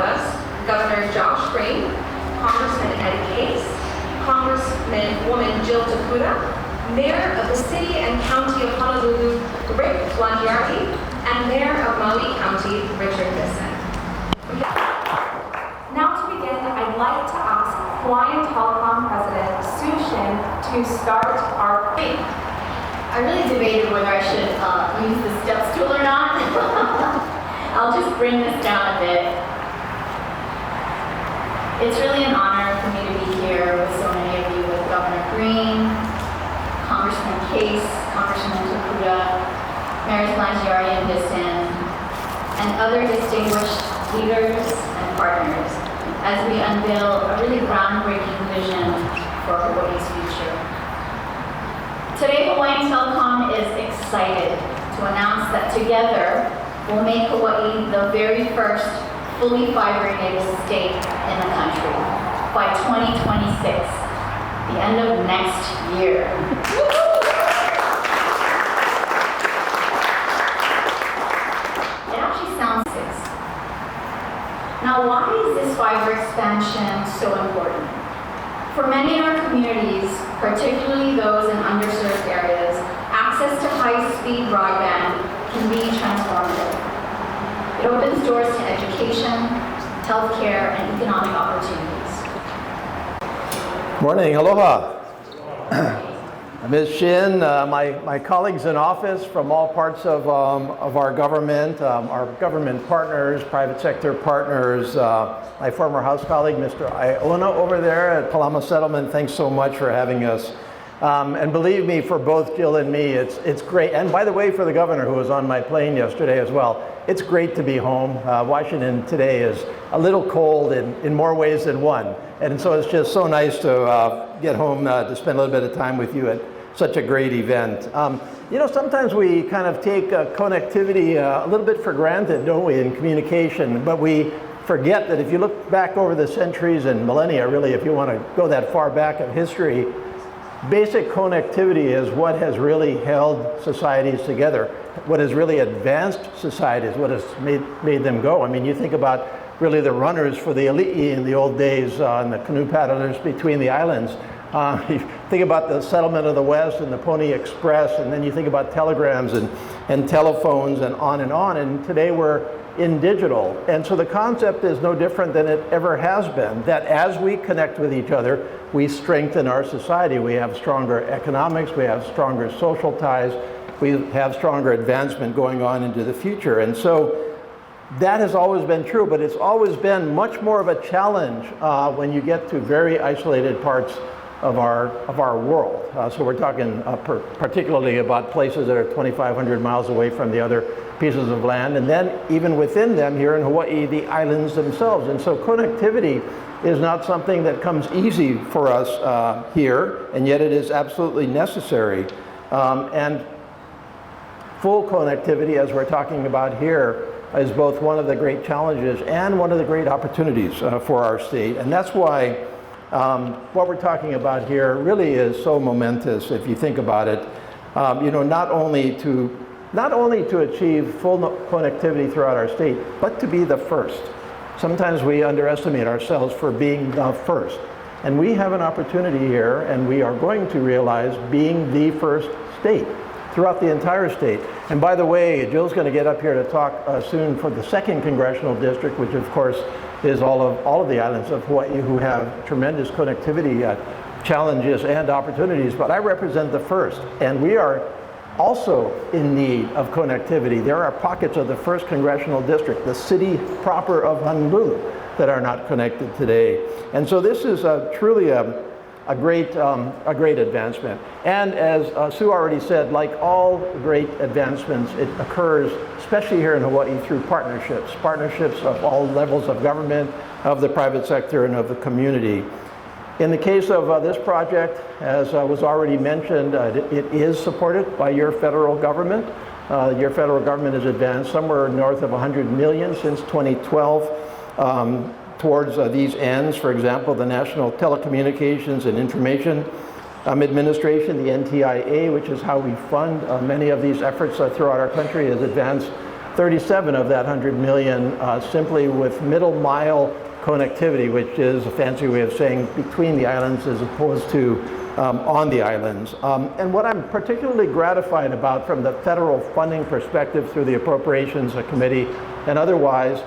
us Governor Josh Green, Congressman Eddie Case, Congresswoman Jill Takuda, Mayor of the City and County of Honolulu, Rick Blangiardi, and Mayor of Maui County, Richard Bisson. Now to begin, I'd like to ask Hawaiian Telecom President Sue Shin to start our meeting. I really debated whether I should use the step stool or not. I'll just bring this down a bit. It's really an honor for me to be here with so many of you, with Governor Green, Congressman Case, Congressman Takuda, Mayors Blangiardi and Bisson, and other distinguished leaders and partners as we unveil a really groundbreaking vision for Hawaii's future. Today, Hawaiian Telecom is excited to announce that together we'll make Hawaii the very first fully fiber-enabled state in the country by 2026, the end of next year. It actually sounds six. Now, why is this fiber expansion so important? For many in our communities, particularly those in underserved areas, access to high-speed broadband can be transformative. It opens doors to education, healthcare, and economic opportunities. Morning, aloha. Ms. Shin, my colleagues in office from all parts of our government partners, private sector partners, my former House colleague, Mr. Iona over there at Palama Settlement, thanks so much for having us. And believe me, for both Jill and me, it's great. And by the way, for the governor who was on my plane yesterday as well, it's great to be home. Washington today is a little cold in more ways than one. And so it's just so nice to get home to spend a little bit of time with you at such a great event. You know, sometimes we kind of take connectivity a little bit for granted, don't we, in communication, but we forget that if you look back over the centuries and millennia, really, if you want to go that far back in history, basic connectivity is what has really held societies together, what has really advanced societies, what has made them go. I mean, you think about really the runners for the ali'i in the old days and the canoe paddlers between the islands. You think about the settlement of the West and the Pony Express, and then you think about telegrams and telephones and on, and today we're in digital. And so the concept is no different than it ever has been, that as we connect with each other, we strengthen our society. We have stronger economics, we have stronger social ties, we have stronger advancement going on into the future. And so that has always been true, but it's always been much more of a challenge when you get to very isolated parts of our world. So we're talking particularly about places that are 2,500 miles away from the other pieces of land, and then even within them here in Hawaii, the islands themselves. And so connectivity is not something that comes easy for us here, and yet it is absolutely necessary. And full connectivity, as we're talking about here, is both one of the great challenges and one of the great opportunities for our state. And that's why what we're talking about here really is so momentous if you think about it. You know, not only to achieve full connectivity throughout our state, but to be the first. Sometimes we underestimate ourselves for being the first. And we have an opportunity here, and we are going to realize being the first state throughout the entire state. And by the way, Jill's going to get up here to talk soon for the 2nd Congressional District, which of course is all of the islands of Hawaii who have tremendous connectivity challenges and opportunities. But I represent the 1st, and we are also in need of connectivity. There are pockets of the 1st Congressional District, the city proper of Honolulu, that are not connected today. And so this is truly a great advancement. And as Sue already said, like all great advancements, it occurs, especially here in Hawaii, through partnerships of all levels of government, of the private sector, and of the community. In the case of this project, as was already mentioned, it is supported by your federal government. Your federal government has advanced somewhere north of $100 million since 2012 towards these ends. For example, the National Telecommunications and Information Administration, the NTIA, which is how we fund many of these efforts throughout our country, has advanced 37 of that 100 million simply with middle mile connectivity, which is a fancy way of saying between the islands as opposed to on the islands. And what I'm particularly gratified about from the federal funding perspective through the Appropriations Committee and otherwise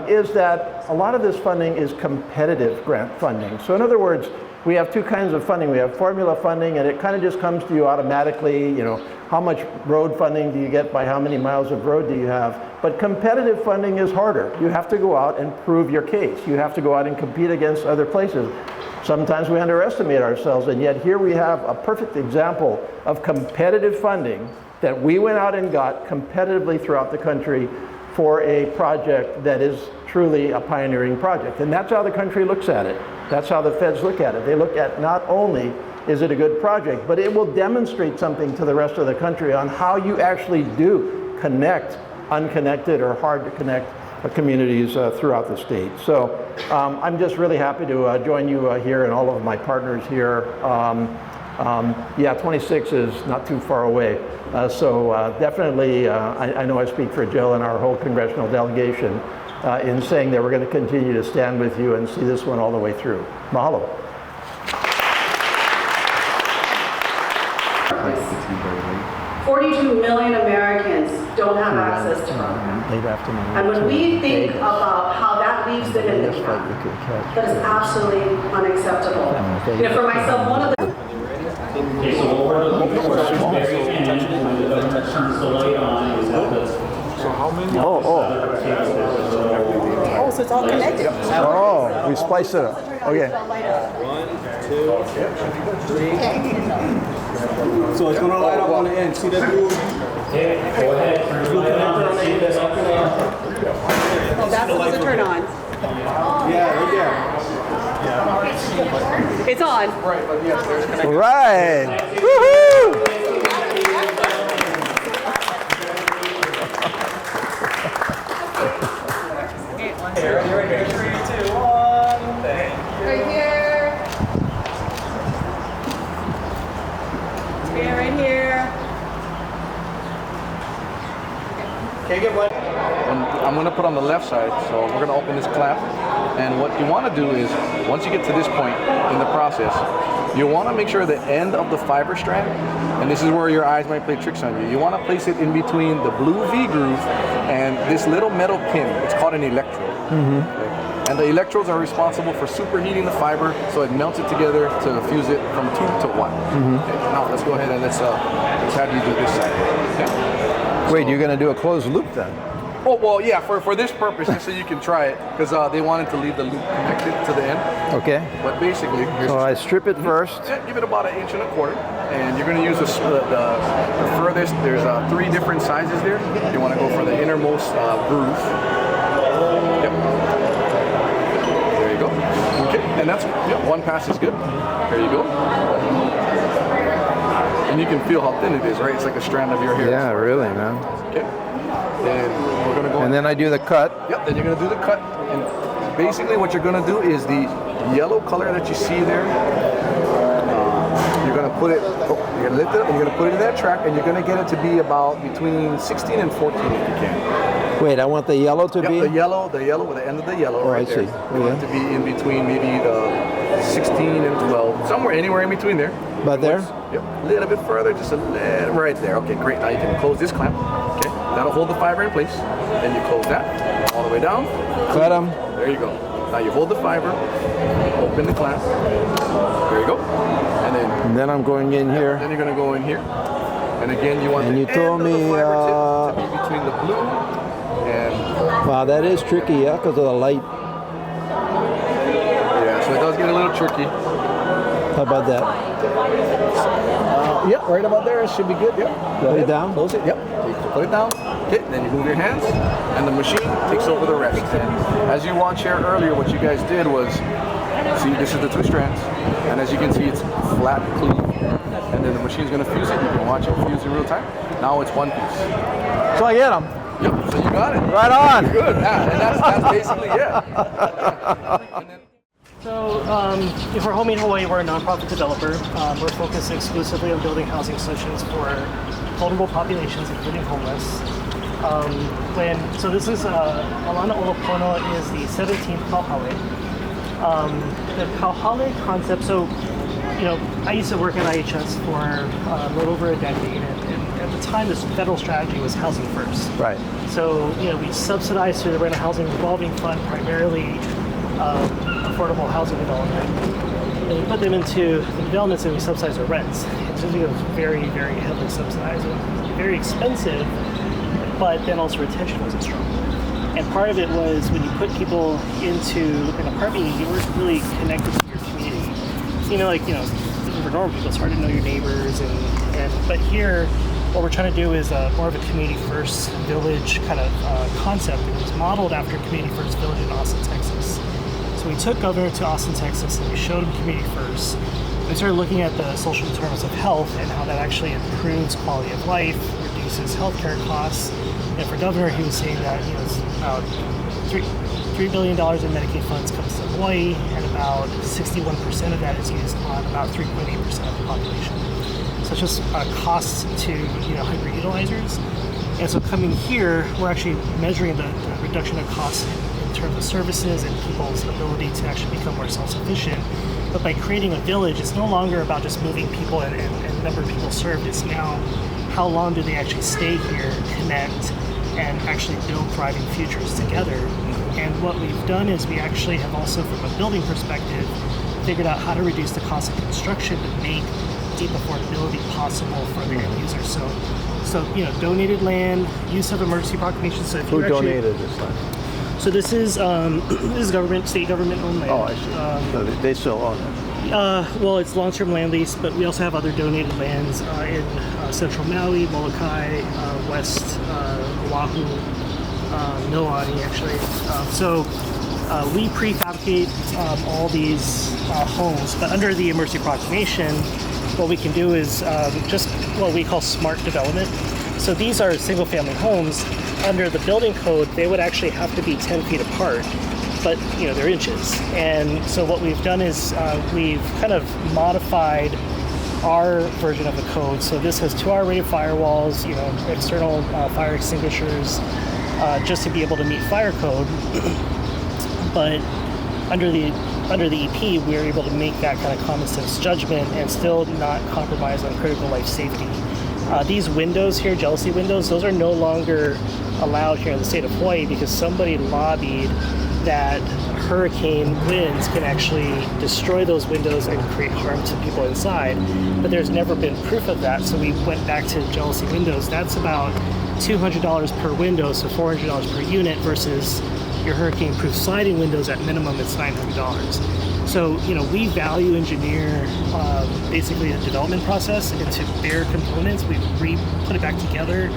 is that a lot of this funding is competitive grant funding. So in other words, we have two kinds of funding. We have formula funding, and it kind of just comes to you automatically, you know, how much road funding do you get by how many miles of road do you have? But competitive funding is harder. You have to go out and prove your case. You have to go out and compete against other places. Sometimes we underestimate ourselves, and yet here we have a perfect example of competitive funding that we went out and got competitively throughout the country for a project that is truly a pioneering project. And that's how the country looks at it. That's how the feds look at it. They look at not only is it a good project, but it will demonstrate something to the rest of the country on how you actually do connect unconnected or hard to connect communities throughout the state. So I'm just really happy to join you here and all of my partners here. Yeah, 26 is not too far away. So definitely, I know I speak for Jill and our whole congressional delegation in saying that we're going to continue to stand with you and see this one all the way through. Mahalo. 42 million Americans don't have access to broadband. And when we think about how that leaves them in the gap, that is absolutely unacceptable. You know, for myself, one of the Okay, so what we're looking for is very pay attention to when the governor turns the light on is that the So how many? oh, so it's all connected. Oh, we splice it up. Okay. 1, 2, 3. So it's gonna light up on the end. See that blue? okay, go ahead, turn the light on and see this up there. Oh, that's supposed to turn on. Yeah, right there. It's on. Right. Woohoo! Right here, 3, 2, 1. Thank you. Right here. Yeah, right here. I'm going to put on the left side, so we're going to open this clamp. And what you want to do is, once you get to this point in the process, you want to make sure the end of the fiber strand, and this is where your eyes might play tricks on you, you want to place it in between the blue V groove and this little metal pin. It's called an electrode. Okay? And the electrodes are responsible for superheating the fiber so it melts it together to fuse it from 2 to 1. Okay, now let's go ahead and let's have you do this side. Okay? Wait, you're going to do a closed loop then? Oh, well, yeah, for this purpose, just so you can try it, because they wanted to leave the loop connected to the end. Okay. But basically, here's So I strip it first. yeah, give it about 1.25 inches, and you're going to use the furthest. There's 3 different sizes there. You want to go for the innermost groove. Yep. There you go. Okay, and that's, yeah, 1 pass is good. There you go. And you can feel how thin it is, right? It's like a strand of your hair. Yeah, really, man. Okay. Then we're going to go. And then I do the cut. Yep, then you're going to do the cut. And basically what you're going to do is the yellow color that you see there, you're going to put it, you're going to lift it up and you're going to put it in that track, and you're going to get it to be about between 16 and 14 if you can. Wait, I want the yellow to Yep, be? the yellow, with the end of the yellow Oh, right I there. see. You want it to be in between maybe the 16 and 12, anywhere in between there. About there? Yep, a little bit further, just a little, right there. Okay, great. Now you can close this clamp. Okay, that'll hold the fiber in place. Then you close that all the way down. Cut them. There you go. Now you hold the fiber, open the clamp. There you go. And then I'm going in here. Then you're going to go in here. And again, you want And the you told end of me, the fiber tip to be between the blue and Wow, that is tricky, yeah, because of the light. yeah. So it does get a little tricky. How about that? Yep, right about there. It should be good. Yep. Go Put it ahead. down? Close it. Yep. You put it down. Okay. Then you move your hands, and the machine takes over the rest. And as you watched here earlier, what you guys did was, see, this is the 2 strands, and as you can see, it's flat, clean. And then the machine's going to fuse it. You can watch it fuse in real time. Now it's 1 piece. So I get them. Yep. So you got it. Right on. Good. Yeah. And that's basically it. So, if we're home in Hawaii, we're a nonprofit developer. We're focused exclusively on building housing solutions for vulnerable populations, including homeless. So this is Alana Olopono is the 17th Kauhale. The Kauhale concept, so, you know, I used to work at IHS for a little over a decade, and at the time this federal strategy was housing first. Right. So, you know, we subsidized through the Rental Housing Revolving Fund primarily affordable housing development. And we put them into the developments and we subsidized their rents. It was very, very heavily subsidized. It was very expensive, but then also retention wasn't strong. And part of it was when you put people into an apartment, you weren't really connected to your community. So, you know, for normal people, it's hard to know your neighbors, but here, what we're trying to do is more of a community first village kind of concept. It was modeled after Community First Village in Austin, Texas. So we took Governor to Austin, Texas, and we showed him Community First. We started looking at the social determinants of health and how that actually improves quality of life, reduces healthcare costs. And for Governor, he was saying that it's about $3 billion in Medicaid funds comes to Hawaii, and about 61% of that is used on about 3.8% of the population. So it's just costs to hyper-utilizers. And so coming here, we're actually measuring the reduction of costs in terms of services and people's ability to actually become more self-sufficient. But by creating a village, it's no longer about just moving people and number of people served. It's now how long do they actually stay here, connect, and actually build thriving futures together. And what we've done is we actually have also, from a building perspective, figured out how to reduce the cost of construction to make deep affordability possible for the end user. So donated land, use of emergency proclamation. So if Who donated this land? So this is government, state government owned land. Oh, I see. So they still own it. Well, it's long-term land lease, but we also have other donated lands in central Maui, Molokai, west Oahu, Mililani, actually. We prefabricate all these homes, but under the emergency proclamation, what we can do is just what we call smart development. So these are single-family homes. Under the building code, they would actually have to be 10 feet apart, but they're inches. And so what we've done is we've kind of modified our version of the code. So this has 2-hour rated firewalls, external fire extinguishers, just to be able to meet fire code. But under the EP, we're able to make that kind of common sense judgment and still not compromise on critical life safety. These windows here, jealousy windows, those are no longer allowed here in the state of Hawaii because somebody lobbied that hurricane winds can actually destroy those windows and create harm to people inside. But there's never been proof of that, so we went back to jealousy windows. That's about $200 per window, so $400 per unit, versus your hurricane-proof sliding windows. At minimum, it's $900. So, we value engineer basically the development process into bare components. We put it back together,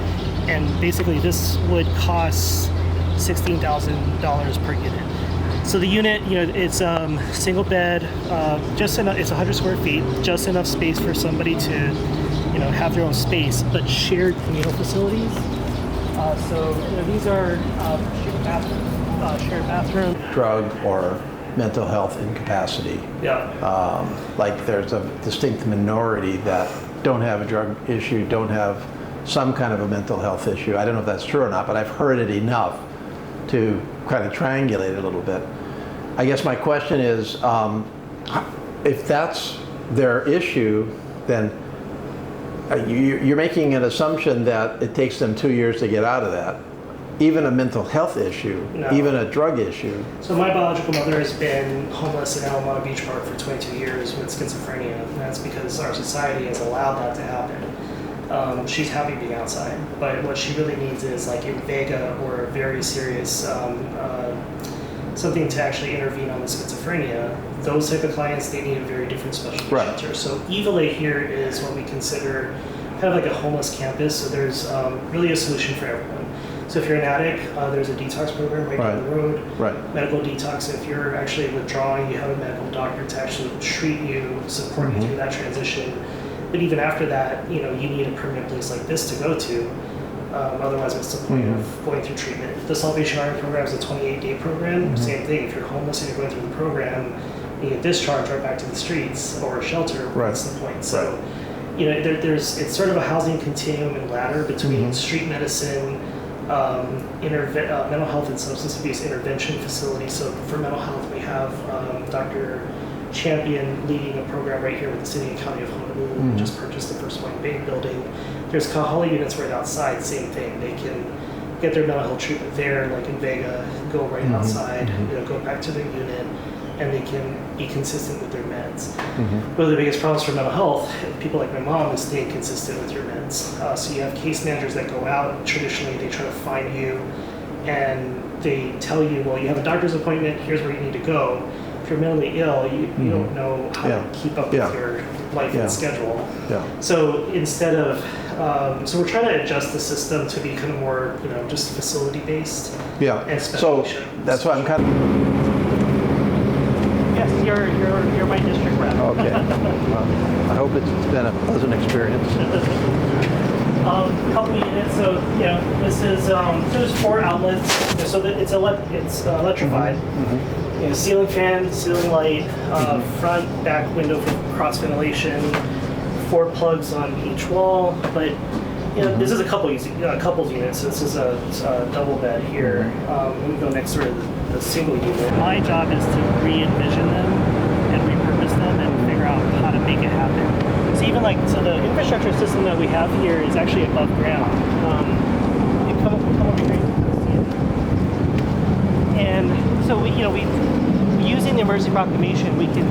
and basically this would cost $16,000 per unit. So the unit, it's single bed, just enough. It's 100 square feet, just enough space for somebody to, have their own space, but shared communal facilities. These are shared bathroom. Drug or mental health incapacity. Yeah. Like there's a distinct minority that don't have a drug issue, don't have some kind of a mental health issue. I don't know if that's true or not, but I've heard it enough to kind of triangulate it a little bit. I guess my question is, if that's their issue, then you're making an assumption that it takes them 2 years to get out of that. Even a mental health issue, No. even a drug issue. So my biological mother has been homeless in Alamana Beach Park for 22 years with schizophrenia, and that's because our society has allowed that to happen. She's happy being outside, but what she really needs is like in Vega or a very serious something to actually intervene on the schizophrenia. Those type of clients, they need a very different specialty shelter. So Evilay here is what we consider kind of like a homeless campus. So there's really a solution for everyone. So if you're an addict, there's a detox program right down the road. Right. Medical detox. If you're actually withdrawing, you have a medical doctor to actually treat you, support you through that transition. But even after that, you need a permanent place like this to go to. Otherwise, what's the point of going through treatment? The Salvation Army program is a 28-day program. Same thing. If you're homeless and you're going through the program, you get discharged right back to the streets or a shelter. What's the point? So, it's sort of a housing continuum and ladder between street medicine, mental health and substance abuse intervention facility. So for mental health, we have Dr. Champion leading a program right here with the City and County of Honolulu. We just purchased the First Point Bay building. There's Kahala units right outside, same thing. They can get their mental health treatment there, like in Vega, go right outside, go back to their unit, and they can be consistent with their meds. One of the biggest problems for mental health, people like my mom, is staying consistent with your meds. So you have case managers that go out. Traditionally, they try to find you, and they tell you, well, you have a doctor's appointment, here's where you need to go. If you're mentally ill, you don't know how to keep up with your life and schedule. So instead of, so we're trying to adjust the system to be kind of more, just facility-based. And So that's why I'm kind of... Yes, you're my district rep. Okay. Well, I hope it's been a pleasant experience. Couple units. So this is so there's 4 outlets. So that it's electrified. Ceiling fan, ceiling light, front, back window for cross ventilation. 4 plugs on each wall. But this is a couples unit. So this is a double bed here. We go next door to the single unit. My job is to re-envision them and repurpose them and figure out how to make it happen. So even so the infrastructure system that we have here is actually above ground. You come over here, you see it. And so we using the emergency proclamation, we can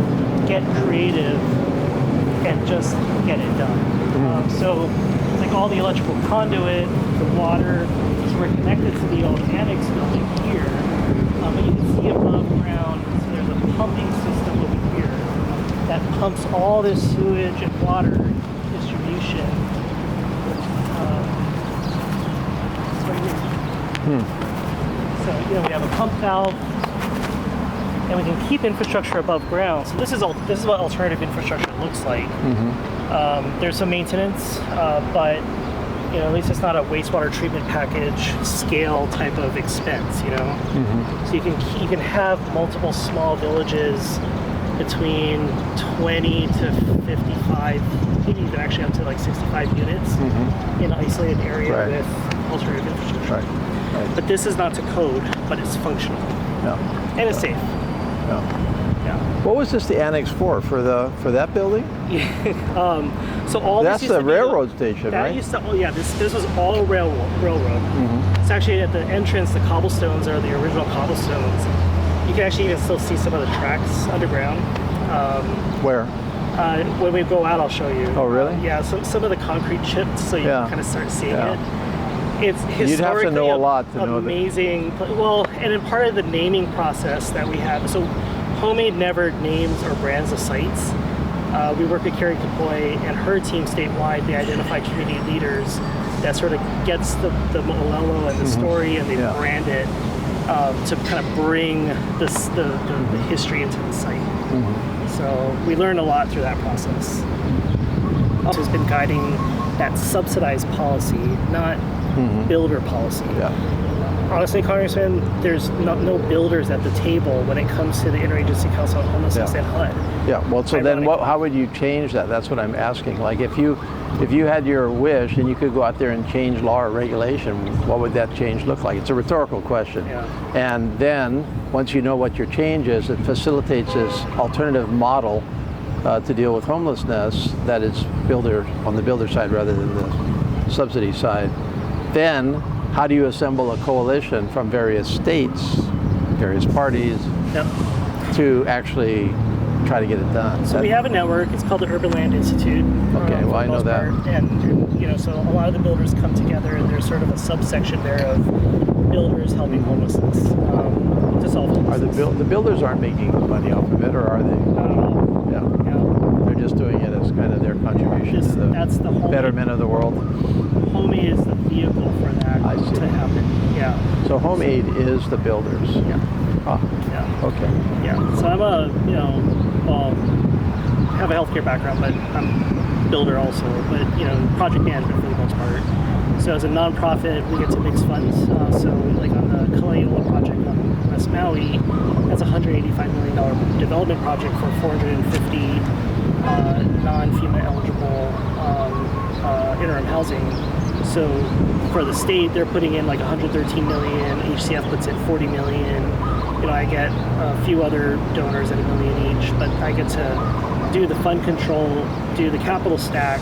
get creative and just get it done. So it's like all the electrical conduit, the water. So we're connected to the old annex building here. But you can see above ground, so there's a pumping system over here that pumps all this sewage and water distribution. It's right here. So we have a pump valve, and we can keep infrastructure above ground. So this is what alternative infrastructure looks like. There's some maintenance, but at least it's not a wastewater treatment package scale type of expense, So you can have multiple small villages between 20 to 55, maybe even actually up to 65 units in an isolated area with alternative infrastructure. But this is not to code, but it's functional. And it's safe. What was this the annex for? For that building? So all that's this the railroad station, that right? Used to, this was all railroad. It's actually at the entrance. The cobblestones are the original cobblestones. You can actually even still see some of the tracks underground. Where? When we go out, I'll show you. Oh, really? Yeah. Some of the concrete chips, so you can kind of start seeing it. It's historically You'd have to know a lot to know that. Amazing. Well, and in part of the naming process that we have, so Homemade never names or brands the sites. We work with Carrie Kapoy and her team statewide. They identify community leaders that sort of gets the Mo'olelo and the story, and they brand it to kind of bring the history into the site. So we learned a lot through that process. Has been guiding that subsidized policy, not builder policy. Honestly, Congressman, there's no builders at the table when it comes to the Interagency Council on Homelessness and HUD. Well, so then how would you change that? That's what I'm asking. Like if you had your wish and you could go out there and change law or regulation, what would that change look like? It's a rhetorical question. And then once you know what your change is, it facilitates this alternative model to deal with homelessness that is on the builder side rather than the subsidy side. Then how do you assemble a coalition from various states, various parties, to actually try to get it done? So we have a network. It's called the Urban Land Institute. Okay, well, I know that. And so a lot of the builders come together, and there's sort of a subsection there of builders helping homelessness to solve homelessness. Are the builders aren't making money off of it, or are they? Not at all. They're just doing it as kind of their contribution to the betterment of the world. Home Aid is the vehicle for that to happen. So Home Aid is the builders. Okay. So I'm have a healthcare background, but I'm a builder also. But project management for the most part. So as a nonprofit, we get to mix funds. So like on the Kalaiola project on West Maui, that's a $185 million development project for 450 non-FEMA eligible interim housing. So for the state, they're putting in like 113 million. HCF puts in 40 million. You know, I get a few other donors at $1 million each, but I get to do the fund control, do the capital stack,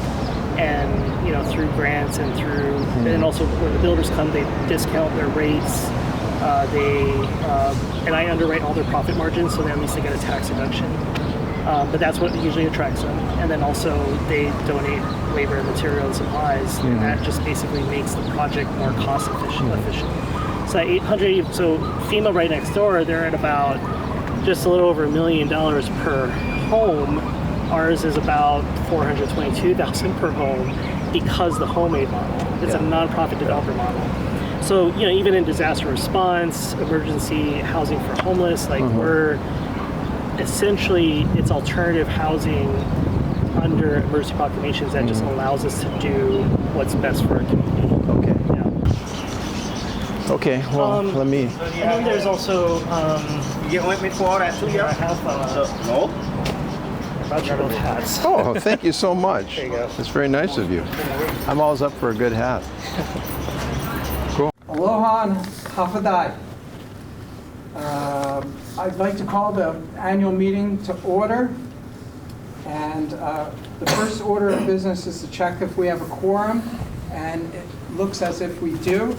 and, you know, through grants and through, and also when the builders come, they discount their rates. And I underwrite all their profit margins, so at least they get a tax deduction. But that's what usually attracts them. And then also they donate labor and material and supplies, and that just basically makes the project more cost efficient. So at 800, so FEMA right next door, they're at about just a little over $1 million per home. Ours is about $422,000 per home because the homemade model. It's a nonprofit developer model. So, you know, even in disaster response, emergency housing for homeless, like we're essentially, it's alternative housing under emergency proclamations that just allows us to do what's best for our community. Okay. Yeah. Okay, well, let me... And then there's also, You get ointment for all that too, I yeah? have No? about your both hats. Oh, thank you so much. There you go. It's very nice of you. I'm always up for a good hat. Aloha and hafadai. I'd like to call the annual meeting to order. And the first order of business is to check if we have a quorum. And it looks as if we do.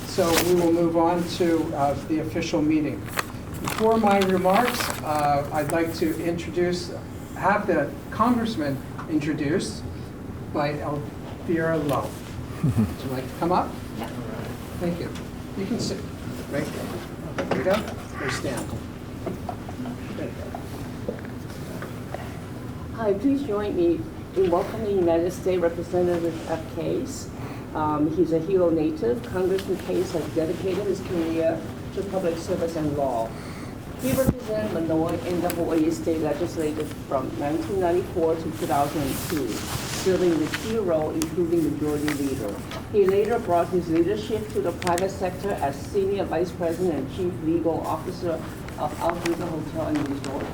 So we will move on to the official meeting. Before my remarks, I'd like to have the Congressman introduced by Elvira Lowe. Would you like to come up? Yeah. Thank you. You can sit right there. There you go. Or stand. There you go. Hi, please join me in welcoming United States Representative F. Case. He's a Hilo native. Congressman Case has dedicated his career to public service and law. He represented Manoa in the Hawaii State Legislature from 1994 to 2002, serving the key role including majority leader. He later brought his leadership to the private sector as Senior Vice President and Chief Legal Officer of Alhambra Hotel and Resort.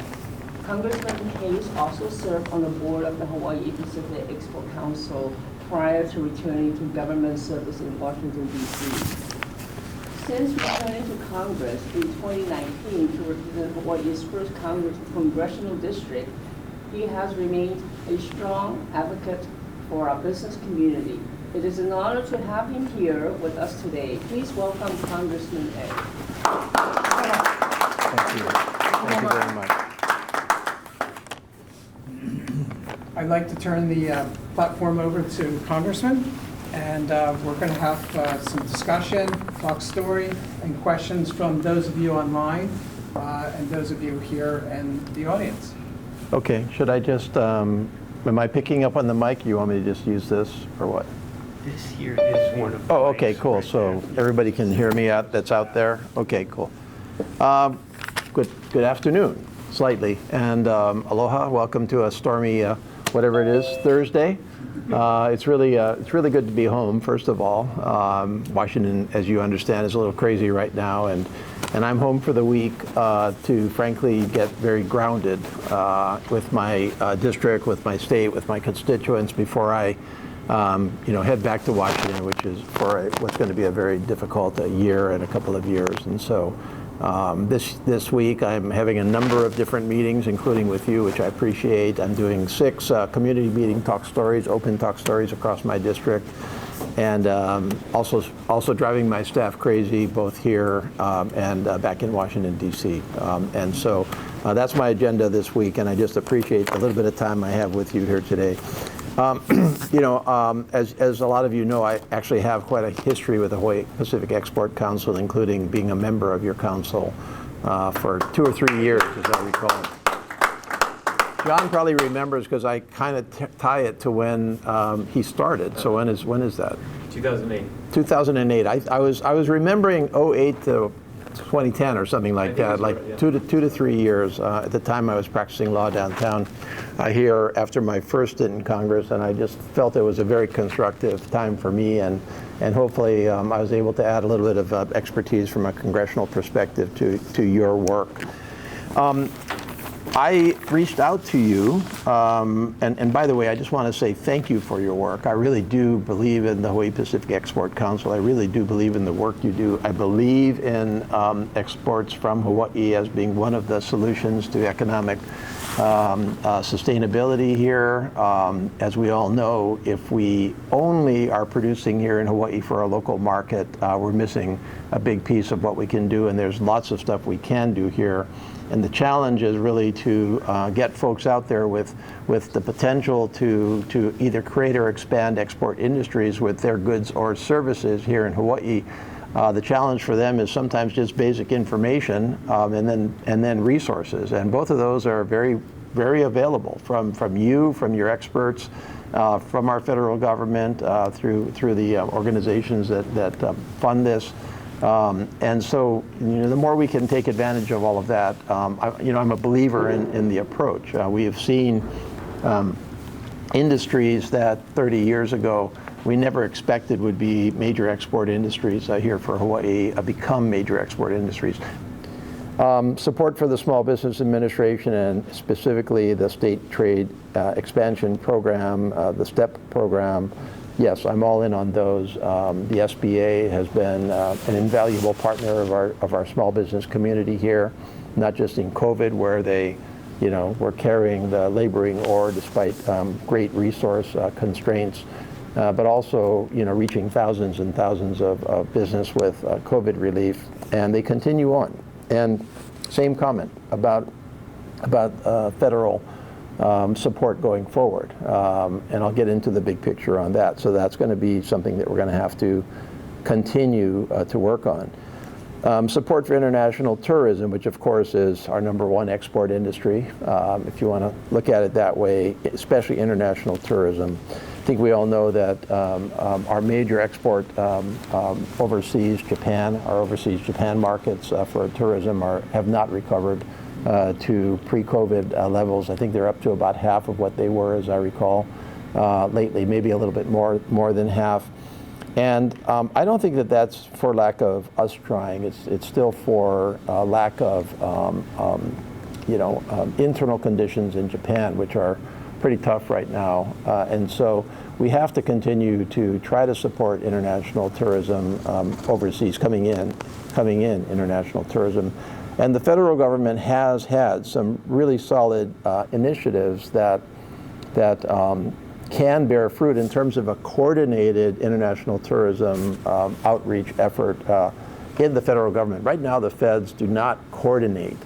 Congressman Case also served on the board of the Hawaii Pacific Expo Council prior to returning to government service in Washington, D.C. Since returning to Congress in 2019 to represent Hawaii's first congressional district, he has remained a strong advocate for our business community. It is an honor to have him here with us today. Please welcome Congressman A. Thank you. Thank you very much. I'd like to turn the platform over to Congressman, and we're going to have some discussion, talk story, and questions from those of you online and those of you here in the audience. Okay, should I just, am I picking up on the mic? You want me to just use this or what? This here is one of the Oh, okay, mics cool. right So there. everybody can hear me that's out there? Okay, cool. Good afternoon, slightly. And aloha, welcome to a stormy, whatever it is, Thursday. It's really good to be home, first of all. Washington, as you understand, is a little crazy right now, and I'm home for the week to frankly get very grounded with my district, with my state, with my constituents before I head back to Washington, which is for what's going to be a very difficult year and a couple of years. And so this week I'm having a number of different meetings, including with you, which I appreciate. I'm doing 6 community meeting talk stories, open talk stories across my district, and also driving my staff crazy both here and back in Washington, D.C. And so that's my agenda this week, and I just appreciate a little bit of time I have with you here today. As a lot of you know, I actually have quite a history with the Hawaii Pacific Export Council, including being a member of your council for 2 or 3 years, as I recall. John probably remembers because I kind of tie it to when he started. So when is that? 2008. 2008. I was remembering 08 to 2010 or something like that, like right, yeah. 2 to 3 years. At the time I was practicing law downtown here after my first stint in Congress, and I just felt it was a very constructive time for me, and hopefully I was able to add a little bit of expertise from a congressional perspective to your work. I reached out to you, and by the way, I just want to say thank you for your work. I really do believe in the Hawaii Pacific Export Council. I really do believe in the work you do. I believe in exports from Hawaii as being one of the solutions to economic sustainability here. As we all know, if we only are producing here in Hawaii for a local market, we're missing a big piece of what we can do, and there's lots of stuff we can do here. And the challenge is really to get folks out there with the potential to either create or expand export industries with their goods or services here in Hawaii. The challenge for them is sometimes just basic information and then resources. And both of those are very, very available from you, from your experts, from our federal government, through the organizations that fund this. And so, the more we can take advantage of all of that, I'm a believer in the approach. We have seen industries that 30 years ago we never expected would be major export industries here for Hawaii become major export industries. Support for the Small Business Administration and specifically the State Trade Expansion Program, the STEP program. Yes, I'm all in on those. The SBA has been an invaluable partner of our small business community here, not just in COVID, where they, were carrying the laboring oar despite great resource constraints, but also, reaching thousands and thousands of business with COVID relief, and they continue on. And same comment about federal support going forward, and I'll get into the big picture on that. So that's going to be something that we're going to have to continue to work on. Support for international tourism, which of course is our #1 export industry, if you want to look at it that way, especially international tourism. I think we all know that our major export overseas, our overseas Japan markets for tourism have not recovered to pre-COVID levels. I think they're up to about half of what they were, as I recall, lately, maybe a little bit more than half. And I don't think that that's for lack of us trying. It's still for lack of internal conditions in Japan, which are pretty tough right now. And so we have to continue to try to support international tourism overseas, coming in international tourism. And the federal government has had some really solid initiatives that can bear fruit in terms of a coordinated international tourism outreach effort in the federal government. Right now, the feds do not coordinate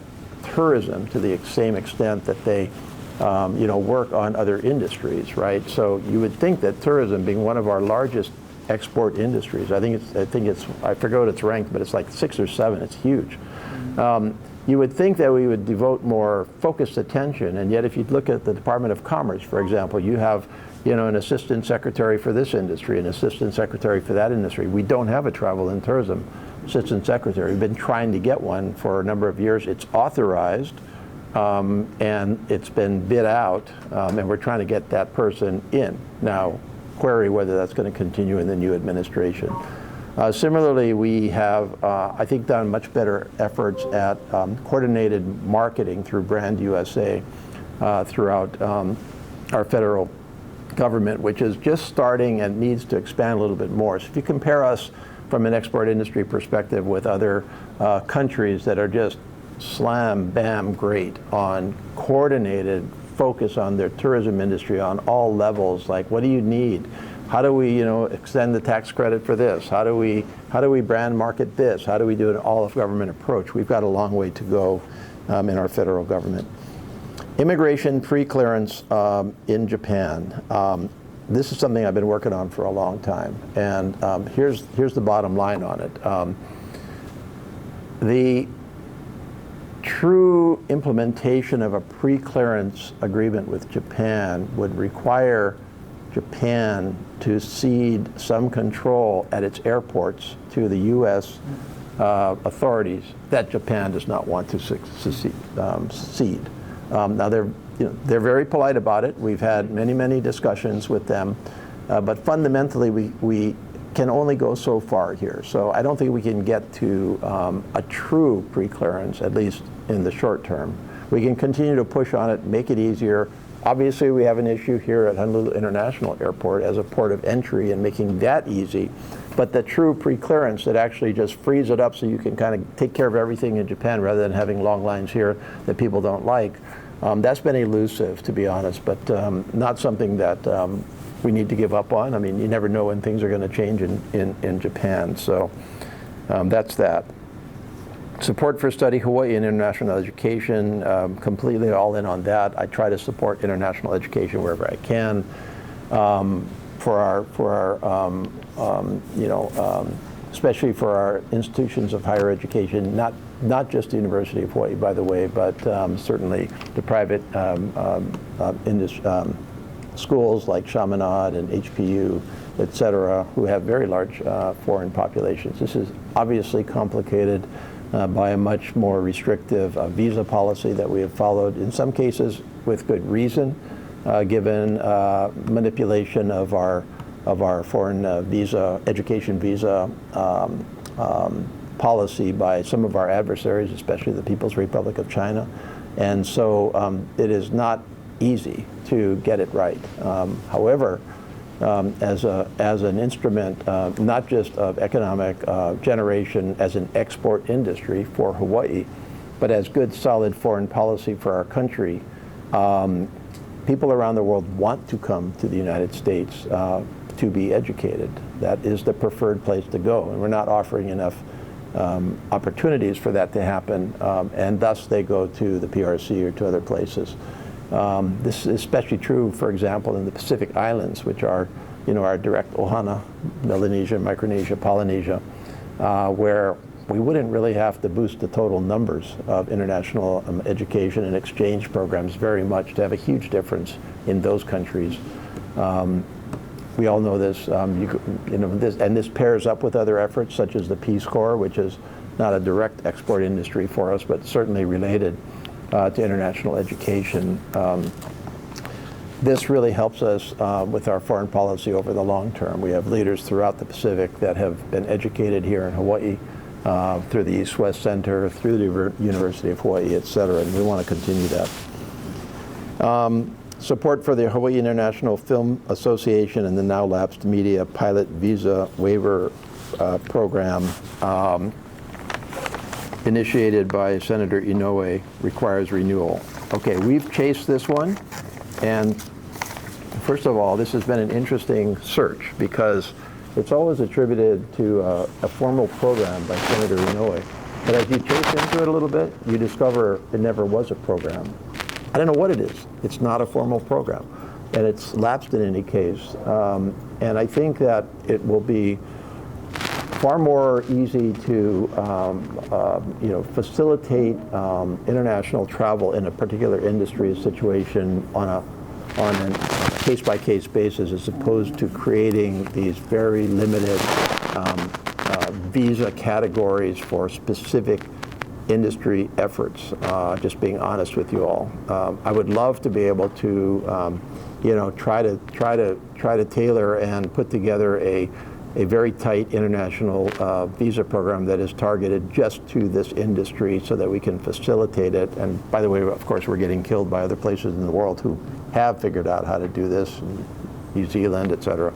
tourism to the same extent that they work on other industries, right? So you would think that tourism, being one of our largest export industries, I forget what it's ranked, but it's like 6 or 7. It's huge. You would think that we would devote more focused attention, and yet if you look at the Department of Commerce, for example, you have an assistant secretary for this industry, an assistant secretary for that industry. We don't have a travel and tourism assistant secretary. We've been trying to get one for a number of years. It's authorized, and it's been bid out, and we're trying to get that person in. Now, query whether that's going to continue in the new administration. Similarly, we have, I think, done much better efforts at coordinated marketing through Brand USA throughout our federal government, which is just starting and needs to expand a little bit more. So if you compare us from an export industry perspective with other countries that are just slam, bam, great on coordinated focus on their tourism industry on all levels, like what do you need? How do we, extend the tax credit for this? How do we brand market this? How do we do an all-of-government approach? We've got a long way to go in our federal government. Immigration pre-clearance in Japan. This is something I've been working on for a long time, and here's the bottom line on it. The true implementation of a pre-clearance agreement with Japan would require Japan to cede some control at its airports to the U.S. Authorities that Japan does not want to cede. Now they're very polite about it. We've had many discussions with them, but fundamentally we can only go so far here. So I don't think we can get to a true pre-clearance, at least in the short term. we can continue to push on it, make it easier. Obviously, we have an issue here at Honolulu International Airport as a port of entry and making that easy. But the true pre-clearance that actually just frees it up so you can kind of take care of everything in Japan rather than having long lines here that people don't like, that's been elusive, to be honest, but not something that we need to give up on. I mean, you never know when things are going to change in Japan, so that's that. Support for Study Hawaii and international education, completely all in on that. I try to support international education wherever I can. Especially for our institutions of higher education, not just the University of Hawaii, by the way, but certainly the private schools like Chaminade and HPU, et cetera, who have very large foreign populations. This is obviously complicated by a much more restrictive visa policy that we have followed, in some cases with good reason, given manipulation of our foreign education visa policy by some of our adversaries, especially the People's Republic of China. And so it is not easy to get it right. However, as an instrument, not just of economic generation as an export industry for Hawaii, but as good, solid foreign policy for our country, people around the world want to come to the United States to be educated. That is the preferred place to go, and we're not offering enough opportunities for that to happen, and thus they go to the PRC or to other places. This is especially true, for example, in the Pacific Islands, which are, our direct ohana, Melanesia, Micronesia, Polynesia, where we wouldn't really have to boost the total numbers of international education and exchange programs very much to have a huge difference in those countries. We all know this, and this pairs up with other efforts such as the Peace Corps, which is not a direct export industry for us, but certainly related to international education. This really helps us with our foreign policy over the long term. We have leaders throughout the Pacific that have been educated here in Hawaii through the East-West Center, through the University of Hawaii, et cetera, and we want to continue that. Support for the Hawaii International Film Association and the now lapsed media pilot visa waiver program initiated by Senator Inoue requires renewal. Okay, we've chased this one, and first of all, this has been an interesting search because it's always attributed to a formal program by Senator Inoue. But as you chase into it a little bit, you discover it never was a program. I don't know what it is. It's not a formal program, and it's lapsed in any case. And I think that it will be far more easy to facilitate international travel in a particular industry situation on a case-by-case basis, as opposed to creating these very limited visa categories for specific industry efforts. Just being honest with you all, I would love to be able to, try to tailor and put together a very tight international visa program that is targeted just to this industry so that we can facilitate it. And by the way, of course, we're getting killed by other places in the world who have figured out how to do this, New Zealand, et cetera.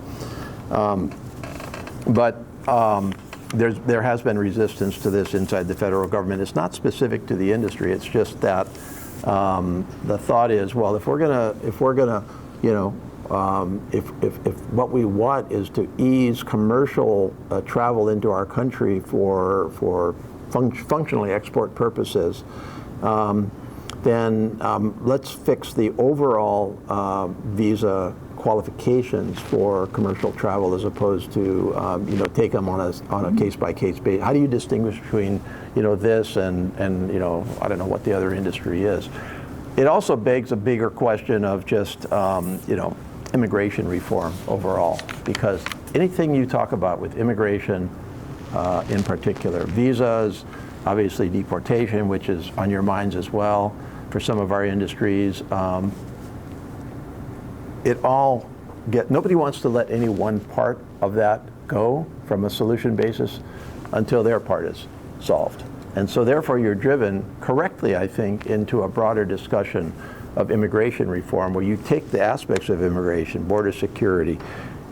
There has been resistance to this inside the federal government. It's not specific to the industry. It's just that the thought is, well, if what we want is to ease commercial travel into our country for functionally export purposes, then let's fix the overall visa qualifications for commercial travel as opposed to take them on a case-by-case basis. How do you distinguish between this and I don't know what the other industry is? It also begs a bigger question of just immigration reform overall, because anything you talk about with immigration in particular, visas, obviously deportation, which is on your minds as well for some of our industries, nobody wants to let any one part of that go from a solution basis until their part is solved. And so therefore you're driven correctly, I think, into a broader discussion of immigration reform, where you take the aspects of immigration, border security,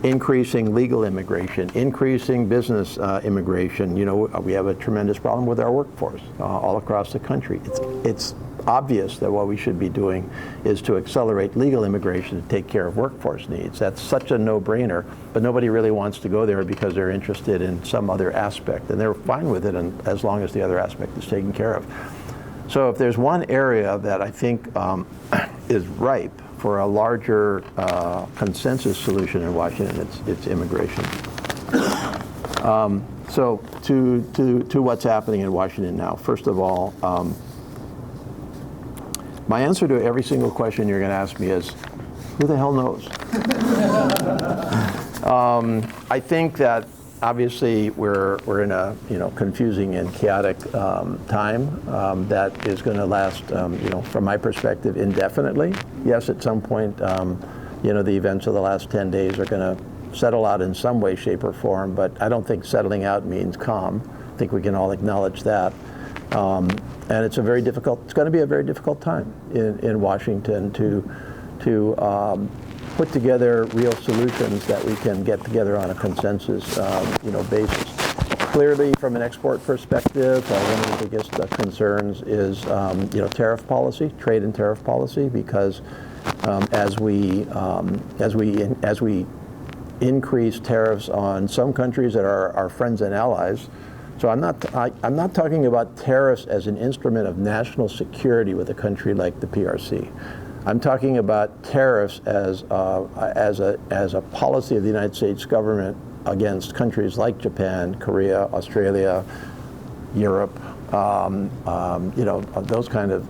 increasing legal immigration, increasing business immigration. You know, we have a tremendous problem with our workforce all across the country. It's obvious that what we should be doing is to accelerate legal immigration to take care of workforce needs. That's such a no-brainer, but nobody really wants to go there because they're interested in some other aspect, and they're fine with it as long as the other aspect is taken care of. So if there's one area that I think is ripe for a larger consensus solution in Washington, it's immigration. So to what's happening in Washington now. First of all, my answer to every single question you're going to ask me is, who the hell knows? I think that obviously we're in a confusing and chaotic time that is going to last from my perspective indefinitely. Yes, at some point the events of the last 10 days are going to settle out in some way, shape, or form, but I don't think settling out means calm. I think we can all acknowledge that. And it's going to be a very difficult time in Washington to put together real solutions that we can get together on a consensus basis. Clearly, from an export perspective, one of the biggest concerns is tariff policy, trade and tariff policy, because as we increase tariffs on some countries that are our friends and allies. So I'm not talking about tariffs as an instrument of national security with a country like the PRC. I'm talking about tariffs as a policy of the United States government against countries like Japan, Korea, Australia, Europe, those kind of